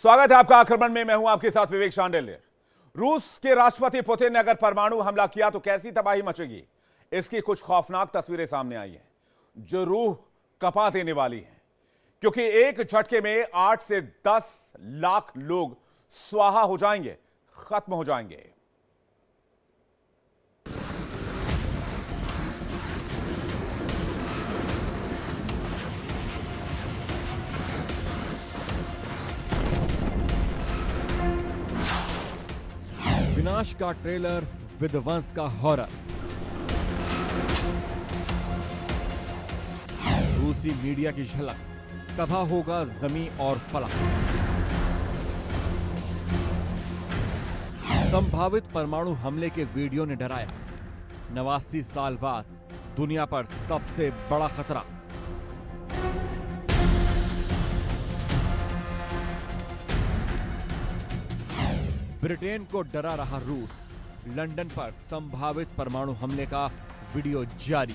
स्वागत है आपका आक्रमण में। मैं हूं आपके साथ विवेक शांडिल्य। रूस के राष्ट्रपति पुतिन ने अगर परमाणु हमला किया तो कैसी तबाही मचेगी, इसकी कुछ खौफनाक तस्वीरें सामने आई हैं जो रूह कपा देने वाली हैं, क्योंकि एक झटके में 8 से 10 लाख लोग स्वाहा हो जाएंगे, खत्म हो जाएंगे। विनाश का ट्रेलर, विध्वंस का हॉरर। रूसी मीडिया की झलक, तबाह होगा जमीन और फलक। संभावित परमाणु हमले के वीडियो ने डराया। 89 साल बाद दुनिया पर सबसे बड़ा खतरा। ब्रिटेन को डरा रहा रूस, लंदन पर संभावित परमाणु हमले का वीडियो जारी।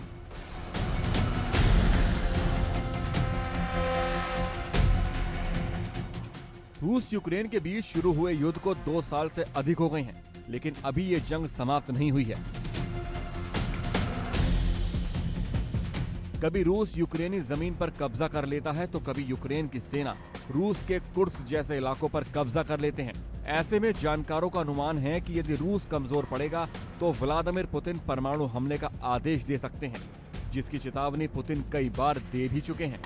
रूस यूक्रेन के बीच शुरू हुए युद्ध को 2 साल से अधिक हो गए हैं, लेकिन अभी यह जंग समाप्त नहीं हुई है। कभी रूस यूक्रेनी जमीन पर कब्जा कर लेता है तो कभी यूक्रेन की सेना रूस के कुर्स जैसे इलाकों पर कब्जा कर लेते हैं। ऐसे में जानकारों का अनुमान है कि यदि रूस कमजोर पड़ेगा तो व्लादिमीर पुतिन परमाणु हमले का आदेश दे सकते हैं, जिसकी चेतावनी पुतिन कई बार दे भी चुके हैं।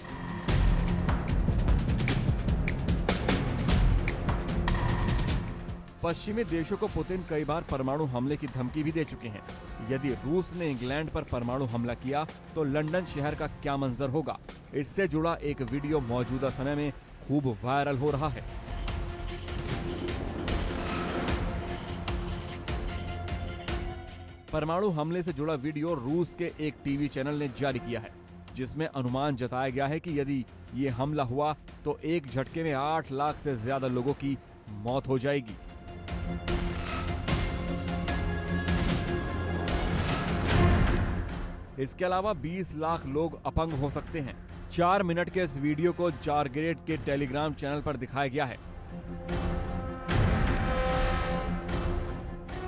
पश्चिमी देशों को पुतिन कई बार परमाणु हमले की धमकी भी दे चुके हैं। यदि रूस ने इंग्लैंड पर परमाणु हमला किया तो लंदन शहर का क्या मंजर होगा, इससे जुड़ा एक वीडियो मौजूदा समय में खूब वायरल हो रहा है। परमाणु हमले से जुड़ा वीडियो रूस के एक टीवी चैनल ने जारी किया है, जिसमें अनुमान जताया गया है कि यदि ये हमला हुआ तो एक झटके में 8 लाख से ज्यादा लोगों की मौत हो जाएगी। इसके अलावा 20 लाख लोग अपंग हो सकते हैं। 4 मिनट के इस वीडियो को जारगेट के टेलीग्राम चैनल पर दिखाया गया है।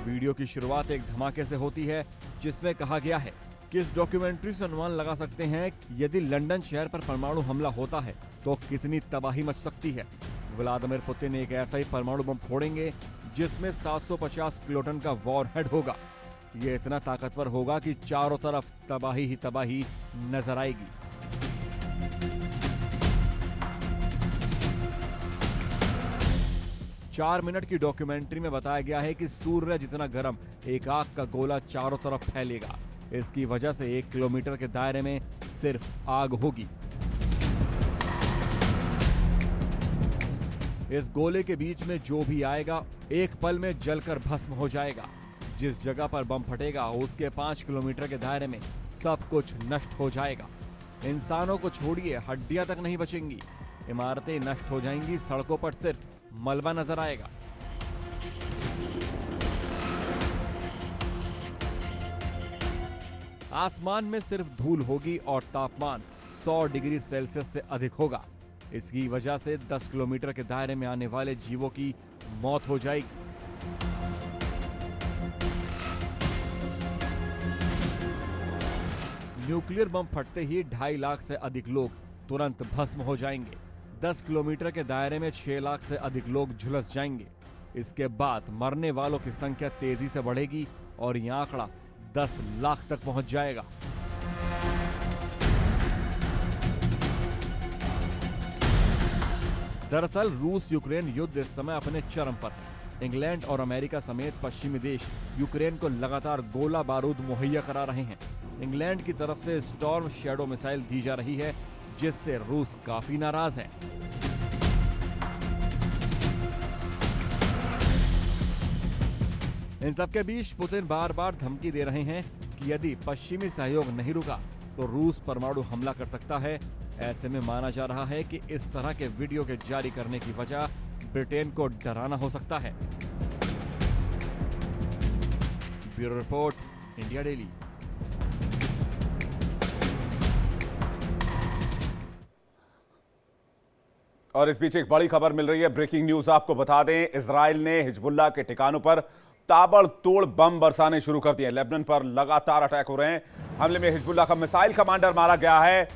वीडियो की शुरुआत एक धमाके से होती है, जिसमें कहा गया है कि इस डॉक्यूमेंट्री से अनुमान लगा सकते हैं कि यदि लंदन शहर पर परमाणु हमला होता है तो कितनी तबाही मच सकती है। व्लादिमीर पुतिन एक ऐसा ही परमाणु बम फोड़ेंगे जिसमें 750 किलोटन का वॉरहेड होगा। यह इतना ताकतवर होगा कि चारों तरफ तबाही ही तबाही नजर आएगी। चार मिनट की डॉक्यूमेंट्री में बताया गया है कि सूर्य जितना गर्म एक आग का गोला चारों तरफ फैलेगा। इसकी वजह से 1 किलोमीटर के दायरे में सिर्फ आग होगी। इस गोले के बीच में जो भी आएगा एक पल में जलकर भस्म हो जाएगा। जिस जगह पर बम फटेगा उसके 5 किलोमीटर के दायरे में सब कुछ नष्ट हो जाएगा। इंसानों को छोड़िए, हड्डियां तक नहीं बचेंगी। इमारतें नष्ट हो जाएंगी, सड़कों पर सिर्फ मलबा नजर आएगा। आसमान में सिर्फ धूल होगी और तापमान 100 डिग्री सेल्सियस से अधिक होगा। इसकी वजह से 10 किलोमीटर के दायरे में आने वाले जीवों की मौत हो जाएगी। न्यूक्लियर बम फटते ही 2.5 लाख से अधिक लोग तुरंत भस्म हो जाएंगे। 10 किलोमीटर के दायरे में 6 लाख से अधिक लोग झुलस जाएंगे। इसके बाद मरने वालों की संख्या तेजी से बढ़ेगी और यह आंकड़ा 10 लाख तक पहुंच जाएगा। दरअसल रूस यूक्रेन युद्ध इस समय अपने चरम पर है। इंग्लैंड और अमेरिका समेत पश्चिमी देश यूक्रेन को लगातार गोला बारूद मुहैया करा रहे हैं। इंग्लैंड की तरफ से स्टॉर्म शैडो मिसाइल दी जा रही है, जिससे रूस काफी नाराज है। इन सबके बीच पुतिन बार बार धमकी दे रहे हैं कि यदि पश्चिमी सहयोग नहीं रुका तो रूस परमाणु हमला कर सकता है। ऐसे में माना जा रहा है कि इस तरह के वीडियो के जारी करने की वजह ब्रिटेन को डराना हो सकता है। Bureau report, India daily. और इस बीच एक बड़ी खबर मिल रही है, ब्रेकिंग न्यूज आपको बता दें। इजराइल ने हिजबुल्लाह के ठिकानों पर ताबड़तोड़ बम बरसाने शुरू कर दिए। लेबनान पर लगातार अटैक हो रहे हैं। हमले में हिजबुल्लाह का मिसाइल कमांडर मारा गया है।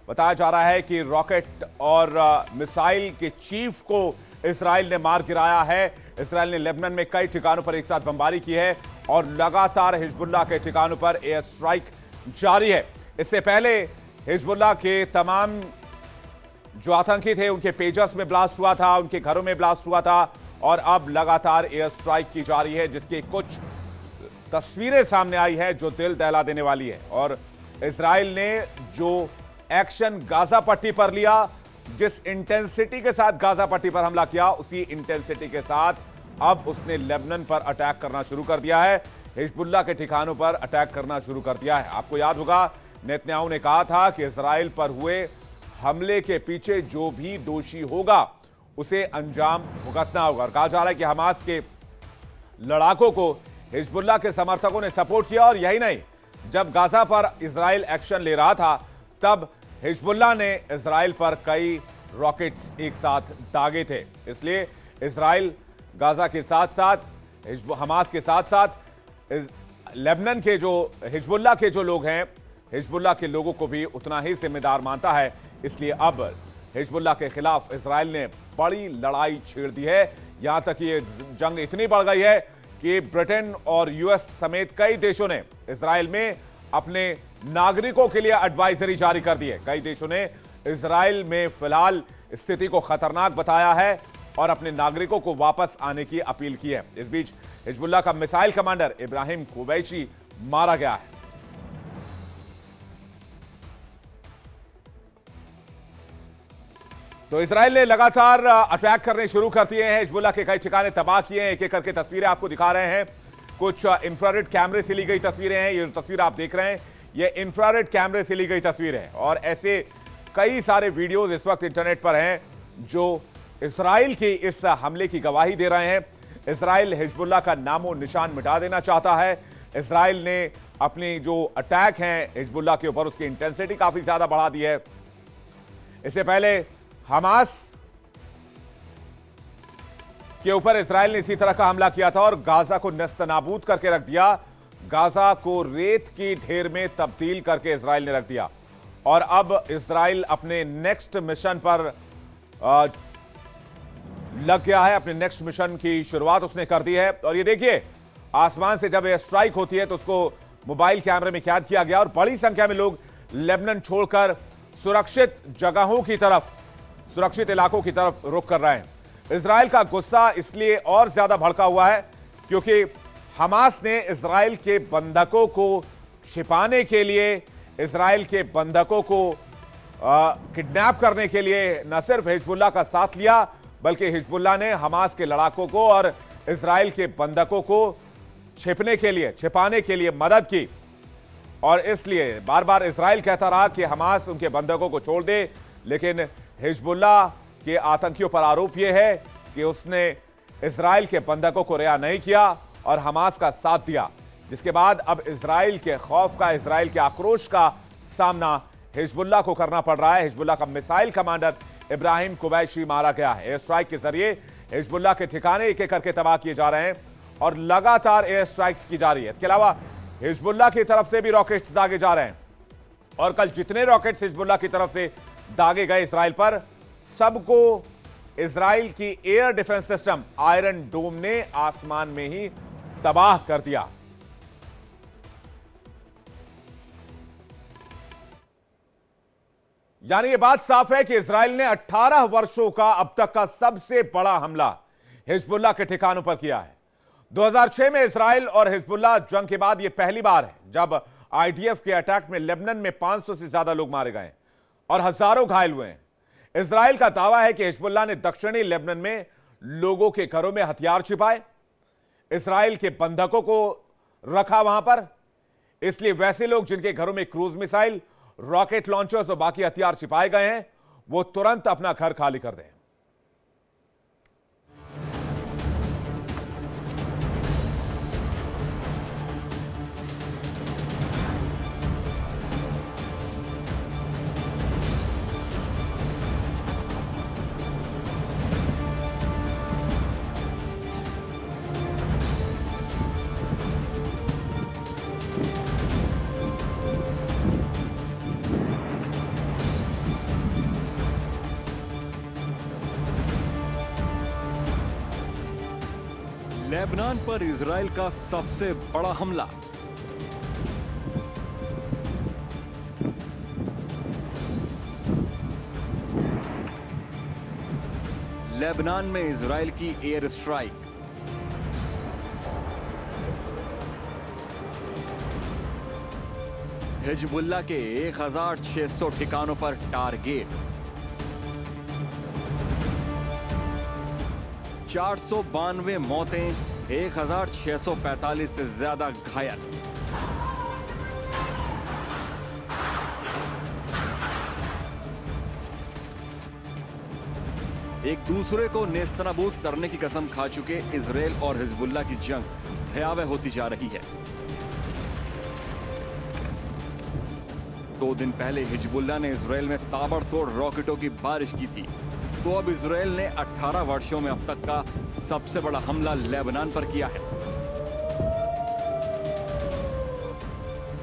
बताया जा रहा है कि रॉकेट और मिसाइल के चीफ को इजराइल ने मार गिराया है। इजराइल ने लेबनान में कई ठिकानों पर एक साथ बमबारी की है और लगातार हिजबुल्लाह के ठिकानों पर एयर स्ट्राइक जारी है। इससे पहले हिजबुल्लाह के तमाम जो आतंकी थे उनके पेजर्स में ब्लास्ट हुआ था, उनके घरों में ब्लास्ट हुआ था और अब लगातार एयर स्ट्राइक की जा रही है, जिसकी कुछ तस्वीरें सामने आई है जो दिल दहला देने वाली है। और इजराइल ने जो एक्शन गाजा पट्टी पर लिया, जिस इंटेंसिटी के साथ गाजा पट्टी पर हमला किया, उसी इंटेंसिटी के साथ अब उसने लेबनान पर अटैक करना शुरू कर दिया है। हिजबुल्लाह के ठिकानों पर अटैक करना शुरू कर दिया है। आपको याद होगा नेतन्याहू ने कहा था कि इजराइल पर हुए हमले के पीछे जो भी दोषी होगा उसे अंजाम भुगतना होगा। और कहा जा रहा है कि हमास के लड़ाकों को हिजबुल्लाह के समर्थकों ने सपोर्ट किया। और यही नहीं, जब गाजा पर इजराइल एक्शन ले रहा था तब हिजबुल्लाह ने इजराइल पर कई रॉकेट्स एक साथ दागे थे। इसलिए इजराइल गाजा के साथ साथ हमास के साथ साथ लेबनान के जो हिजबुल्लाह के जो लोग हैं, हिजबुल्लाह के लोगों को भी उतना ही जिम्मेदार मानता है। इसलिए अब हिजबुल्लाह के खिलाफ इजराइल ने बड़ी लड़ाई छेड़ दी है। यहां तक ये जंग इतनी बढ़ गई है कि ब्रिटेन और यूएस समेत कई देशों ने इजराइल में अपने नागरिकों के लिए एडवाइजरी जारी कर दी है। कई देशों ने इजराइल में फिलहाल स्थिति को खतरनाक बताया है और अपने नागरिकों को वापस आने की अपील की है। इस बीच हिजबुल्लाह का मिसाइल कमांडर इब्राहिम कुबैशी मारा गया है। तो इजराइल ने लगातार अटैक करने शुरू कर दिए हैं। हिजबुल्लाह के कई ठिकाने तबाह किए हैं। एक एक करके तस्वीरें आपको दिखा रहे हैं। कुछ इंफ्रारेड कैमरे से ली गई तस्वीरें हैं। ये तस्वीर आप देख रहे हैं, ये इंफ्रारेड कैमरे से ली गई तस्वीर है। और ऐसे कई सारे वीडियोस इस वक्त इंटरनेट पर हैं जो इजराइल की इस हमले की गवाही दे रहे हैं। इजराइल हिजबुल्लाह का नामो निशान मिटा देना चाहता है। इजराइल ने अपनी जो अटैक हैं हिजबुल्लाह के ऊपर, उसकी इंटेंसिटी काफी ज्यादा बढ़ा दी है। इससे पहले हमास के ऊपर इजराइल ने इसी तरह का हमला किया था और गाजा को नस्तनाबूद करके रख दिया। गाजा को रेत की ढेर में तब्दील करके इजराइल ने रख दिया। और अब इजराइल अपने नेक्स्ट मिशन पर लग गया है। अपने नेक्स्ट मिशन की शुरुआत उसने कर दी है। और ये देखिए, आसमान से जब एयर स्ट्राइक होती है तो उसको मोबाइल कैमरे में कैद किया गया और बड़ी संख्या में लोग लेबनान छोड़कर सुरक्षित जगहों की तरफ, सुरक्षित इलाकों की तरफ रुख कर रहे हैं। इजराइल का गुस्सा इसलिए और ज्यादा भड़का हुआ है क्योंकि हमास ने इजराइल के बंधकों को छिपाने के लिए, इजराइल के बंधकों को किडनैप करने के लिए न सिर्फ हिजबुल्लाह का साथ लिया, बल्कि हिजबुल्लाह ने हमास के लड़ाकों को और इजराइल के बंधकों को छिपाने के लिए मदद की। और इसलिए बार बार इजराइल कहता रहा कि हमास उनके बंधकों को छोड़ दे, लेकिन हिजबुल्लाह के आतंकियों पर आरोप यह है कि उसने इजराइल के बंधकों को रिहा नहीं किया और हमास का साथ दिया, जिसके बाद अब इजराइल के खौफ का, इजराइल के आक्रोश का सामना हिजबुल्लाह को करना पड़ रहा है। हिजबुल्लाह का मिसाइल कमांडर इब्राहिम कुबैशी मारा गया है। एयर स्ट्राइक के जरिए हिजबुल्लाह के ठिकाने एक एक करके तबाह किए जा रहे हैं और लगातार एयर स्ट्राइक्स की जा रही है। इसके अलावा हिजबुल्लाह की तरफ से भी रॉकेट्स दागे जा रहे हैं और कल जितने रॉकेट्स हिजबुल्लाह की तरफ से दागे गए इजराइल पर, सबको इजराइल की एयर डिफेंस सिस्टम आयरन डोम ने आसमान में ही तबाह कर दिया। यानी यह बात साफ है कि इजराइल ने 18 वर्षों का अब तक का सबसे बड़ा हमला हिजबुल्लाह के ठिकानों पर किया है। 2006 में इजराइल और हिजबुल्लाह जंग के बाद यह पहली बार है जब आईडीएफ के अटैक में लेबनान में 500 से ज्यादा लोग मारे गए और हजारों घायल हुए हैं। इजराइल का दावा है कि हिजबुल्लाह ने दक्षिणी लेबनान में लोगों के घरों में हथियार छिपाए, इजराइल के बंधकों को रखा वहां पर, इसलिए वैसे लोग जिनके घरों में क्रूज मिसाइल, रॉकेट लॉन्चर्स और बाकी हथियार छिपाए गए हैं, वो तुरंत अपना घर खाली कर दें। लेबनान पर इजराइल का सबसे बड़ा हमला। लेबनान में इजराइल की एयर स्ट्राइक। हिजबुल्लाह के 1600 ठिकानों पर टारगेट। 492 मौतें, 1645 से ज्यादा घायल। एक दूसरे को नेस्तनाबूद करने की कसम खा चुके इजराइल और हिजबुल्लाह की जंग भयावह होती जा रही है। 2 दिन पहले हिजबुल्लाह ने इजराइल में ताबड़तोड़ रॉकेटों की बारिश की थी, तो अब इजराइल ने 18 वर्षों में अब तक का सबसे बड़ा हमला लेबनान पर किया है।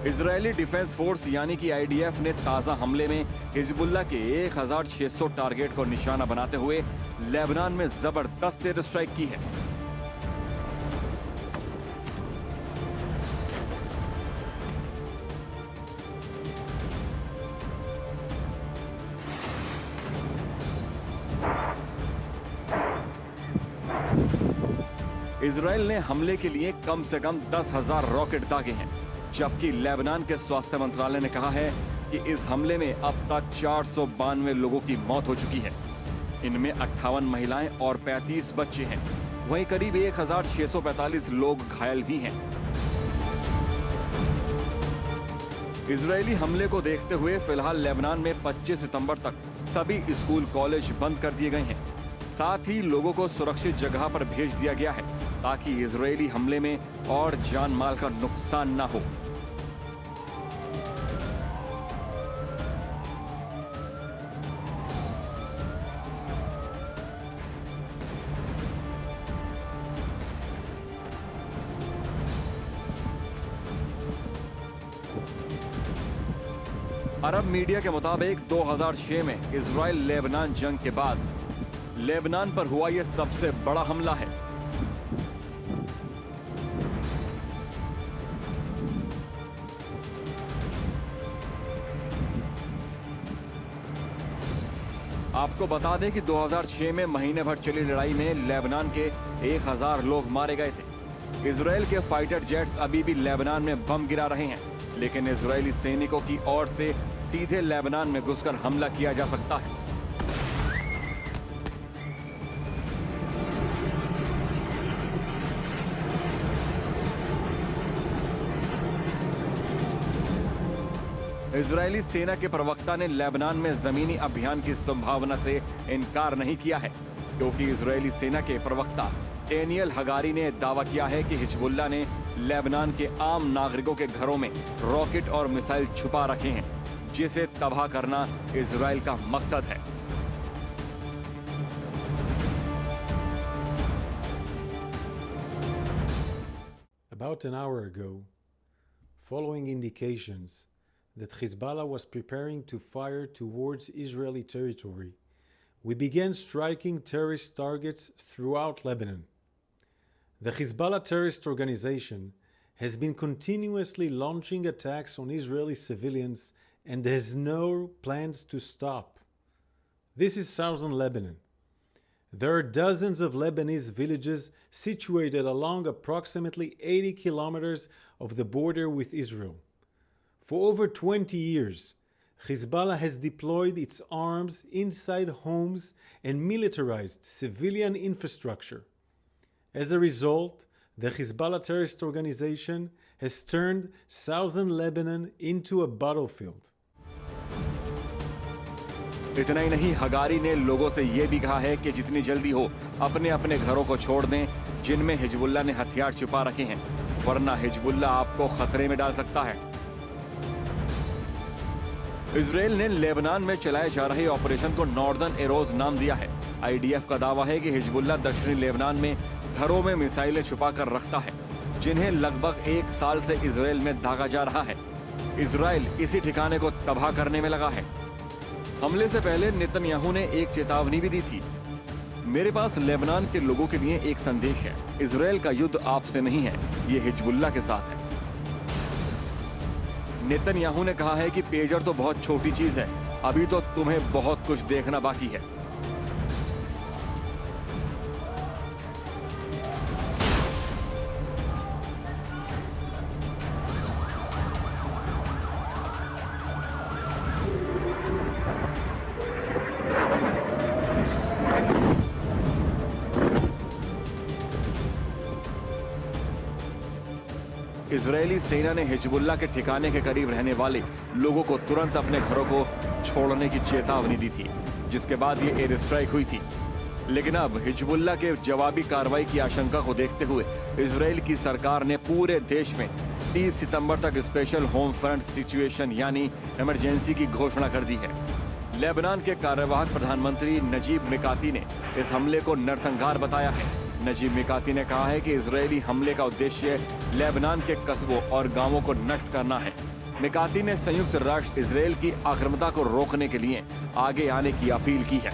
इजरायली डिफेंस फोर्स यानी कि आईडीएफ ने ताजा हमले में हिजबुल्लाह के 1600 टारगेट को निशाना बनाते हुए लेबनान में जबरदस्त एयर स्ट्राइक की है। इजराइल ने हमले के लिए कम से कम 10,000 रॉकेट दागे हैं, जबकि लेबनान के स्वास्थ्य मंत्रालय ने कहा है कि इस हमले में अब तक 492 लोगों की मौत हो चुकी है। इनमें 58 महिलाएं और 35 बच्चे हैं। वहीं करीब 1645 लोग घायल भी हैं। इजरायली हमले को देखते हुए फिलहाल लेबनान में 25 सितंबर तक सभी स्कूल कॉलेज बंद कर दिए गए हैं। साथ ही लोगों को सुरक्षित जगह पर भेज दिया गया है ताकि इजरायली हमले में और जान माल का नुकसान ना हो। अरब मीडिया के मुताबिक 2006 में इजराइल लेबनान जंग के बाद लेबनान पर हुआ यह सबसे बड़ा हमला है। आपको बता दें कि 2006 में महीने भर चली लड़ाई में लेबनान के 1000 लोग मारे गए थे। इजराइल के फाइटर जेट्स अभी भी लेबनान में बम गिरा रहे हैं, लेकिन इजरायली सैनिकों की ओर से सीधे लेबनान में घुसकर हमला किया जा सकता है। इजरायली सेना के प्रवक्ता ने लेबनान में जमीनी अभियान की संभावना से इनकार नहीं किया है, क्योंकि इजरायली सेना के प्रवक्ता डेनियल हगारी ने दावा किया है कि हिजबुल्लाह ने लेबनान के आम नागरिकों के घरों में रॉकेट और मिसाइल छुपा रखे हैं, जिसे तबाह करना इजराइल का मकसद है। About an hour ago, following indications that Hezbollah was preparing to fire towards Israeli territory, we began striking terrorist targets throughout Lebanon. The Hezbollah terrorist organization has been continuously launching attacks on Israeli civilians and has no plans to stop. This is southern Lebanon. There are dozens of Lebanese villages situated along approximately 80 kilometers of the border with Israel. For over 20 years, Hezbollah has deployed its arms inside homes and militarized civilian infrastructure. As a result, the Hezbollah terrorist organization has turned southern Lebanon into a battlefield. इतना ही नहीं, Hagari ने लोगों से यह भी कहा है कि जितनी जल्दी हो अपने अपने घरों को छोड़ दें जिनमें हिजबुल्लाह ने हथियार छुपा रखे हैं, वरना हिजबुल्लाह आपको खतरे में डाल सकता है। इजराइल ने लेबनान में चलाए जा रहे ऑपरेशन को नॉर्दर्न एरोज नाम दिया है। आईडीएफ का दावा है कि हिजबुल्लाह दक्षिणी लेबनान में घरों में मिसाइलें छुपा कर रखता है, जिन्हें लगभग 1 साल से इजराइल में दागा जा रहा है। इजराइल इसी ठिकाने को तबाह करने में लगा है। हमले से पहले नेतन्याहू ने एक चेतावनी भी दी थी। मेरे पास लेबनान के लोगों के लिए एक संदेश है, इजराइल का युद्ध आपसे नहीं है, ये हिजबुल्लाह के साथ है। नेतन्याहू ने कहा है कि पेजर तो बहुत छोटी चीज है, अभी तो तुम्हें बहुत कुछ देखना बाकी है। इजरायली सेना ने हिजबुल्लाह के ठिकाने के करीब रहने वाले लोगों को तुरंत अपने घरों को छोड़ने की चेतावनी दी थी, जिसके बाद ये एयर स्ट्राइक हुई थी। लेकिन अब हिजबुल्लाह के जवाबी कार्रवाई की आशंका को देखते हुए इजराइल की सरकार ने पूरे देश में 30 सितंबर तक स्पेशल होम फ्रंट सिचुएशन यानी इमरजेंसी की घोषणा कर दी है। लेबनान के कार्यवाहक प्रधानमंत्री नजीब मिकाती ने इस हमले को नरसंहार बताया है। नजीब मिकाती ने कहा है कि इजरायली हमले का उद्देश्य लेबनान के कस्बों और गांवों को नष्ट करना है। मिकाती ने संयुक्त राष्ट्र इजरायल की आक्रामकता को रोकने के लिए आगे आने की अपील की है।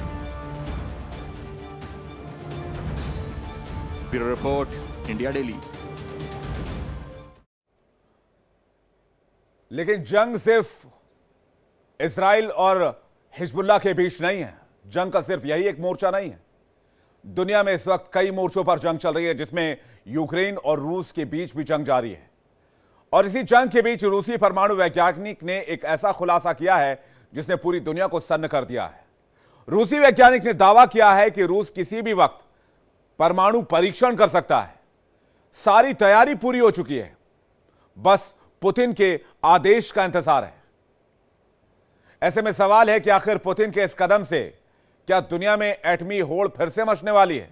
Bureau report, India daily. लेकिन जंग सिर्फ इजराइल और हिजबुल्लाह के बीच नहीं है। जंग का सिर्फ यही एक मोर्चा नहीं है। दुनिया में इस वक्त कई मोर्चों पर जंग चल रही है, जिसमें यूक्रेन और रूस के बीच भी जंग जारी है। और इसी जंग के बीच रूसी परमाणु वैज्ञानिक ने एक ऐसा खुलासा किया है जिसने पूरी दुनिया को सन्न कर दिया है। रूसी वैज्ञानिक ने दावा किया है कि रूस किसी भी वक्त परमाणु परीक्षण कर सकता है। सारी तैयारी पूरी हो चुकी है, बस पुतिन के आदेश का इंतजार है। ऐसे में सवाल है कि आखिर पुतिन के इस कदम से क्या दुनिया में एटमी होड़ फिर से मचने वाली है?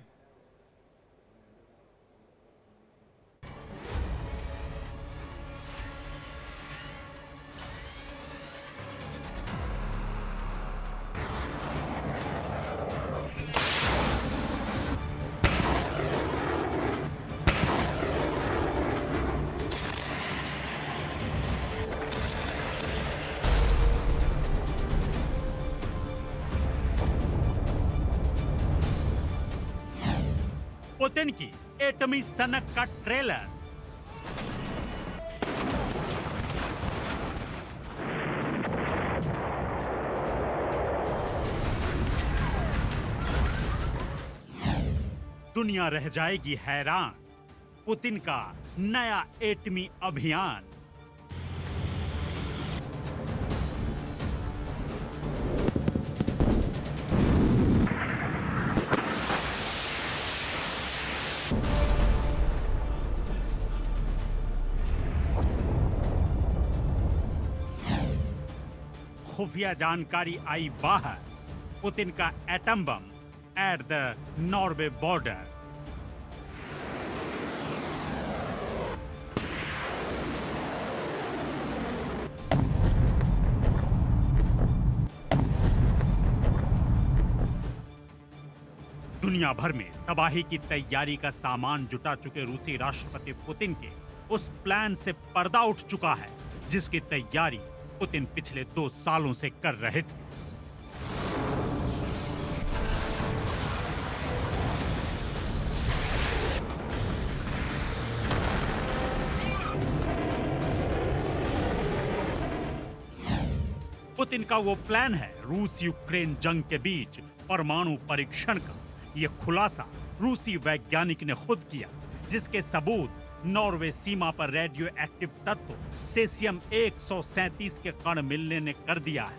पुतिन की एटमी सनक का ट्रेलर। दुनिया रह जाएगी हैरान, पुतिन का नया एटमी अभियान। खुफिया जानकारी आई बाहर, पुतिन का atom bomb at the Norway border. दुनिया भर में तबाही की तैयारी का सामान जुटा चुके रूसी राष्ट्रपति पुतिन के उस प्लान से पर्दा उठ चुका है जिसकी तैयारी पुतिन पिछले 2 सालों से कर रहे थे। पुतिन का वो प्लान है रूस यूक्रेन जंग के बीच परमाणु परीक्षण का। ये खुलासा रूसी वैज्ञानिक ने खुद किया, जिसके सबूत नॉर्वे सीमा पर रेडियो एक्टिव तत्व सेसियम 137 के कण मिलने ने कर दिया है।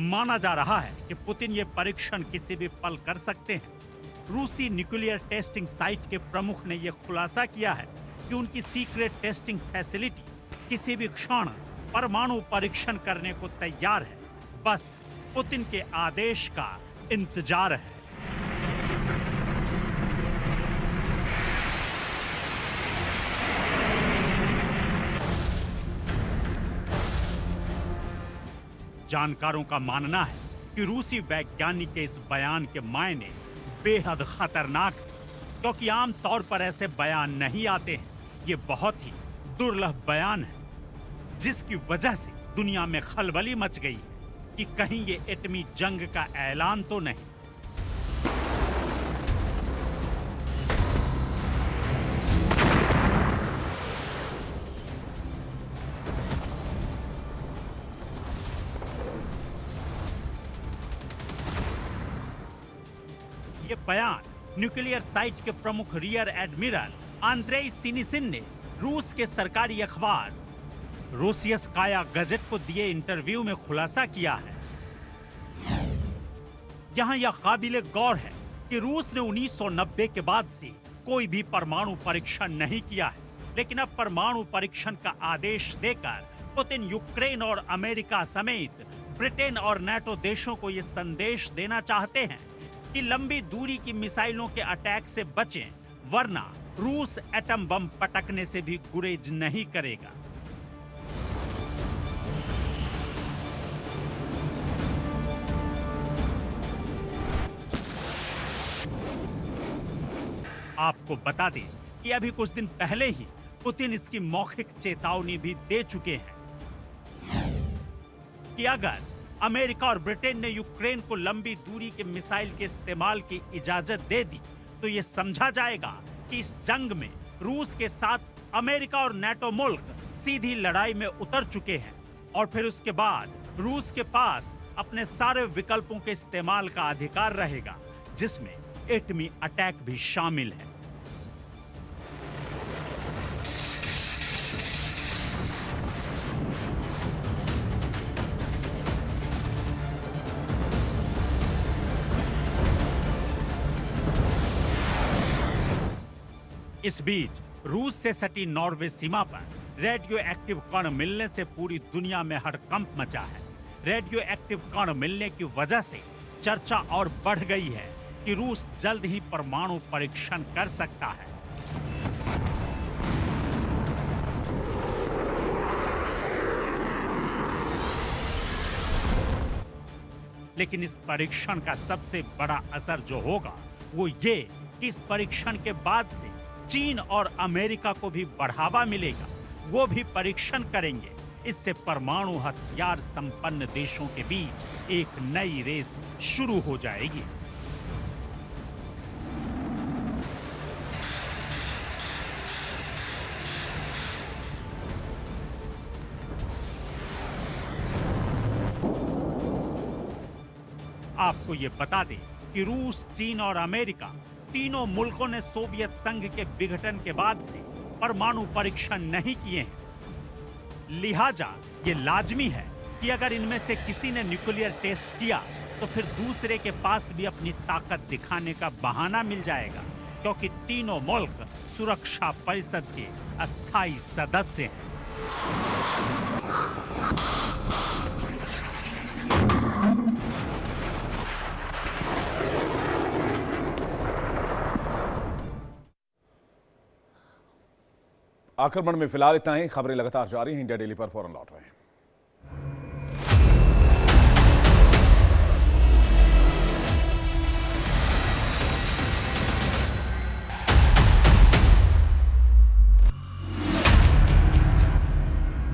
माना जा रहा है कि पुतिन ये परीक्षण किसी भी पल कर सकते हैं। रूसी न्यूक्लियर टेस्टिंग साइट के प्रमुख ने यह खुलासा किया है कि उनकी सीक्रेट टेस्टिंग फैसिलिटी किसी भी क्षण परमाणु परीक्षण करने को तैयार है, बस पुतिन के आदेश का इंतजार है। जानकारों का मानना है कि रूसी वैज्ञानिक के इस बयान के मायने बेहद खतरनाक है, क्योंकि आमतौर पर ऐसे बयान नहीं आते हैं। ये बहुत ही दुर्लभ बयान है जिसकी वजह से दुनिया में खलबली मच गई है कि कहीं ये एटमी जंग का ऐलान तो नहीं। ये बयान न्यूक्लियर साइट के प्रमुख रियर एडमिरल आंद्रेई सिनिसिन ने रूस के सरकारी अखबार रोसियस्काया गजेट को दिए इंटरव्यू में खुलासा किया है। यहां यह काबिले गौर है कि रूस ने 1990 के बाद से कोई भी परमाणु परीक्षण नहीं किया है, लेकिन अब परमाणु परीक्षण का आदेश देकर पुतिन यूक्रेन और अमेरिका समेत ब्रिटेन और नाटो देशों को यह संदेश देना चाहते हैं कि लंबी दूरी की मिसाइलों के अटैक से बचें, वरना रूस एटम बम पटकने से भी गुरेज नहीं करेगा। आपको बता दें कि अभी कुछ दिन पहले ही पुतिन इसकी मौखिक चेतावनी भी दे चुके हैं कि अगर अमेरिका और ब्रिटेन ने यूक्रेन को लंबी दूरी के मिसाइल के इस्तेमाल की इजाजत दे दी तो यह समझा जाएगा कि इस जंग में रूस के साथ अमेरिका और नाटो मुल्क सीधी लड़ाई में उतर चुके हैं और फिर उसके बाद रूस के पास अपने सारे विकल्पों के इस्तेमाल का अधिकार रहेगा, जिसमें एटमी अटैक भी शामिल है। इस बीच रूस से सटी नॉर्वे सीमा पर रेडियो एक्टिव कण मिलने से पूरी दुनिया में हड़कंप मचा है। रेडियो एक्टिव कण मिलने की वजह से चर्चा और बढ़ गई है कि रूस जल्द ही परमाणु परीक्षण कर सकता है। लेकिन इस परीक्षण का सबसे बड़ा असर जो होगा वो ये कि इस परीक्षण के बाद से चीन और अमेरिका को भी बढ़ावा मिलेगा, वो भी परीक्षण करेंगे। इससे परमाणु हथियार संपन्न देशों के बीच एक नई रेस शुरू हो जाएगी। आपको ये बता दें कि रूस, चीन और अमेरिका तीनों मुल्कों ने सोवियत संघ के विघटन के बाद से परमाणु परीक्षण नहीं किए हैं। लिहाजा ये लाजमी है कि अगर इनमें से किसी ने न्यूक्लियर टेस्ट किया तो फिर दूसरे के पास भी अपनी ताकत दिखाने का बहाना मिल जाएगा, क्योंकि तीनों मुल्क सुरक्षा परिषद के अस्थायी सदस्य हैं। आक्रमण में फिलहाल इतना ही। खबरें लगातार जारी हैं। इंडिया डेली पर फौरन लौट रहे हैं।